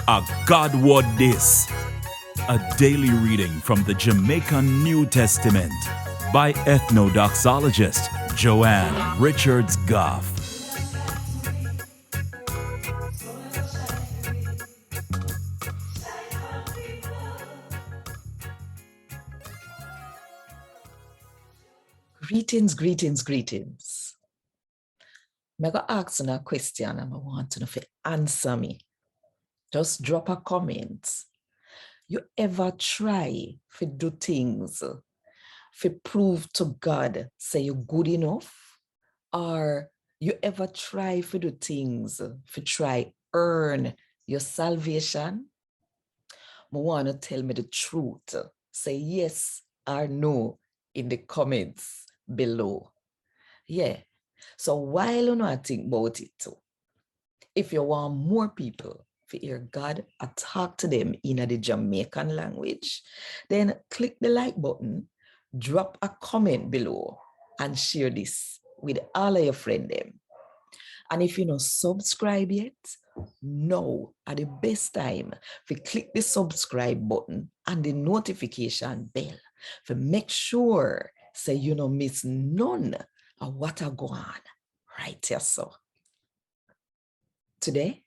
A God Word This, a daily reading from the Jamaican New Testament by Ethnodoxologist Joanne Richards Goffe. Greetings, greetings, greetings. I'm going to ask you a question and I want you to answer me. Just drop a comment. You ever try to do things to prove to God, say you're good enough? Or you ever try to do things to try earn your salvation? I want to tell me the truth. Say yes or no in the comments below. Yeah. So while you know, think about it too, if you want more people to hear God or talk to them in the Jamaican language, then click the like button, drop a comment below, and share this with all of your friends. And if you don't subscribe yet, now at the best time to click the subscribe button and the notification bell to make sure so you don't miss none of what are going on right here. So today,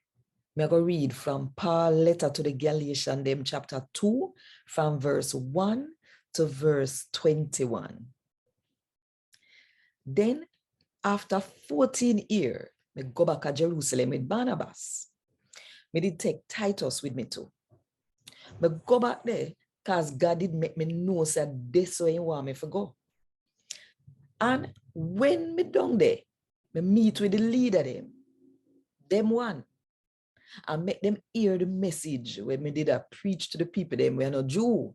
I'm going to read from Paul's letter to the Galatians, chapter 2, from verse 1 to verse 21. Then, after 14 years, I go back to Jerusalem with Barnabas. I did take Titus with me too. I go back there because God did make me know that this way He want me to go. And when me down there, I meet with the leader them one, and make them hear the message when me did a preach to the people them we are not Jew.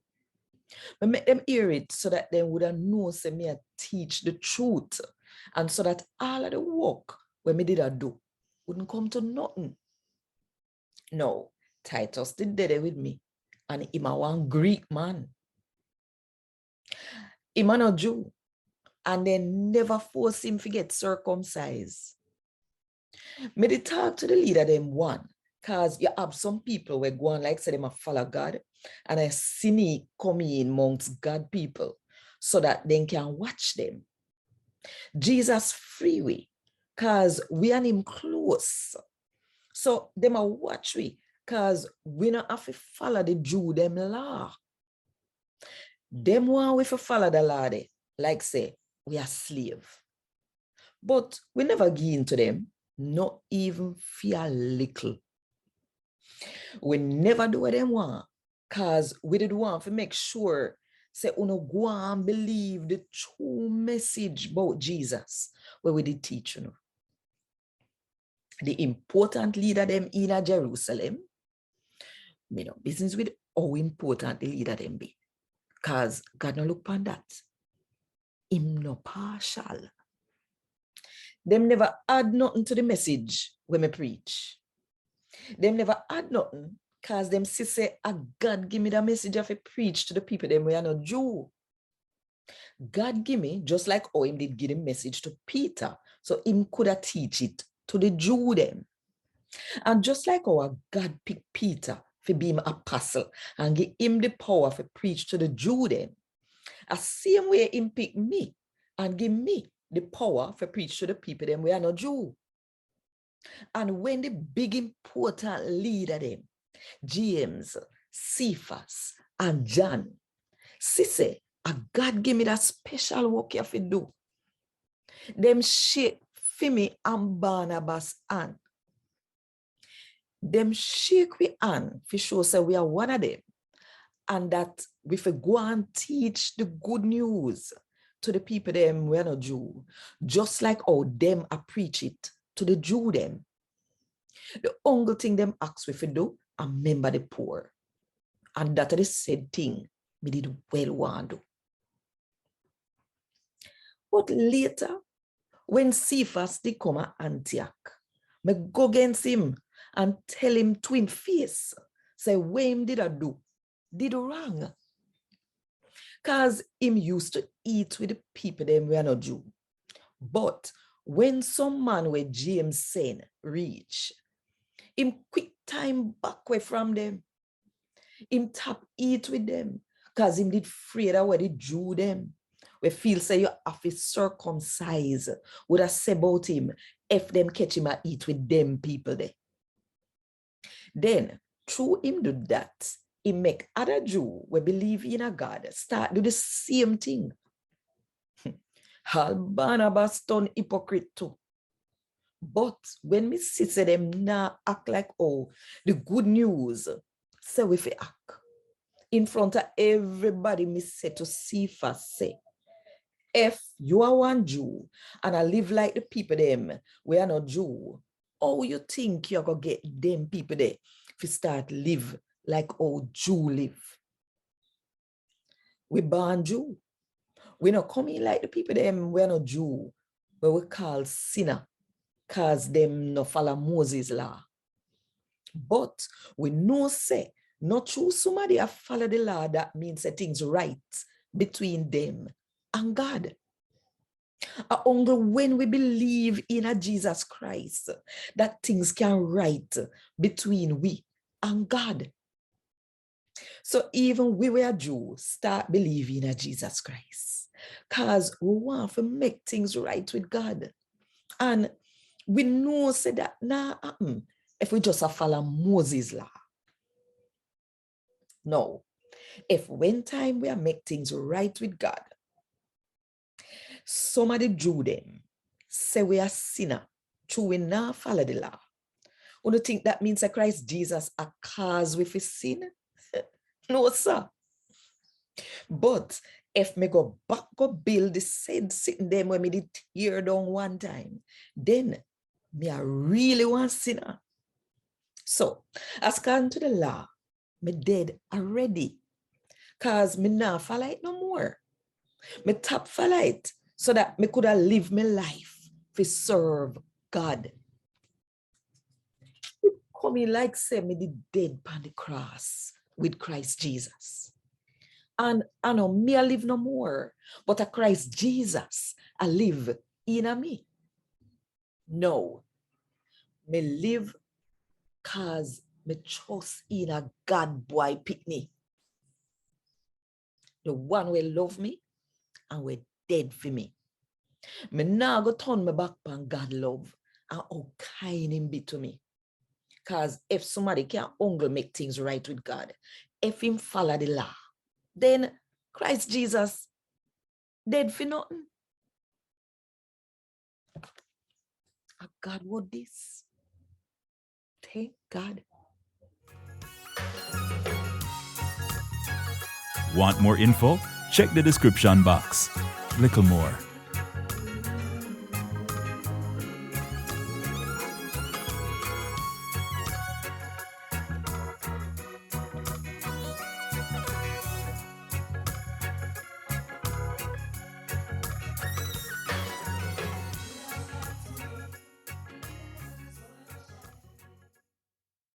I make them hear it so that they would know say me I teach the truth, and so that all of the work when me did a do wouldn't come to nothing. No, Titus did it with me, and him a one Greek man. Him a not Jew, and they never force him to get circumcised. Me did talk to the leader them one, because you have some people where go on like say them a follow God, and I see me come in amongst God people so that they can watch them. Jesus freeway, because we and him close. So them a watch we, because we not have to follow the Jew them law. Them want we to follow the law they, like say we are slave. But we never give in to them, not even fear little. We never do what them want, because we did want to make sure say uno go and believe the true message about Jesus where we did teach you know. The important leader them in Jerusalem, you know, business with how important the leader them be, because God no look upon that. Him no partial. Them never add nothing to the message when me preach. Them never add nothing because them say, God give me the message of a preach to the people them we are not Jew. God give me, just like how him did give the message to Peter, so him could have teach it to the Jew them. And just like how God picked Peter to be an apostle and give him the power to preach to the Jew them, the same way him pick me and give me the power to preach to the people them we are not Jew. And when the big important leader them, James, Cephas, and John, say, God give me that special work you have to do. Them shake for me and Barnabas hand. Them shake we hand for sure say we are one of them. And that we for go and teach the good news to the people them we are not Jew. Just like how them a preach it to the Jew them. The only thing them ask we for do and remember the poor. And that is the said thing we did well want to. But later, when Cephas did come at Antioch, me go against him and tell him to him face, say, what him did I do? Did wrong. Because him used to eat with the people them we are not Jew. But when some man with James saying reach, him quick time back away from them. Him tap eat with them. Because him did afraid of what they Jew them. We feel say you have to circumcise. Would I say about him if them catch him and eat with them people there. Then, through him do that, he make other Jew we believe in a God start do the same thing. All Barnabas turn hypocrite too. But when me see say them now act like, oh, the good news, say we fi act. In front of everybody, me say to Cephas say, if you are one Jew and I live like the people them, we are not Jew, how you think you're going to get them people there if you start live like how Jew live? We born Jew. We not coming like the people them, we are not Jew, but we call sinner because them no follow Moses' law. But we know say, not true somebody have followed the law, that means that things right between them and God. Only when we believe in a Jesus Christ, that things can right between we and God. So even we were Jews, start believing in a Jesus Christ, because we want to make things right with God. And we know say that nah happen if we just follow Moses' law. No. If when time we are make things right with God, somebody Jew them say we are sinner, true we now follow the law. You don't think that means that Christ Jesus a cause with his sin? No, sir. But if me go back go build the same sitting them when me did tear down one time, then me a really one sinner. So, as according to the law, me dead already. Cause me now follow it no more. Me tap follow it so that me could have lived my life to serve God. It coming like say me the dead upon the cross with Christ Jesus. And I know me I live no more, but a Christ Jesus I live in a me. No, me live cause me trust in a God boy pitney. The one will love me and will dead for me. Me now go turn my back on God love and how kind him be to me. Because if somebody can't only make things right with God, if him follow the law, then Christ Jesus dead for nothing. God, what this? Thank God. Want more info? Check the description box. Little more.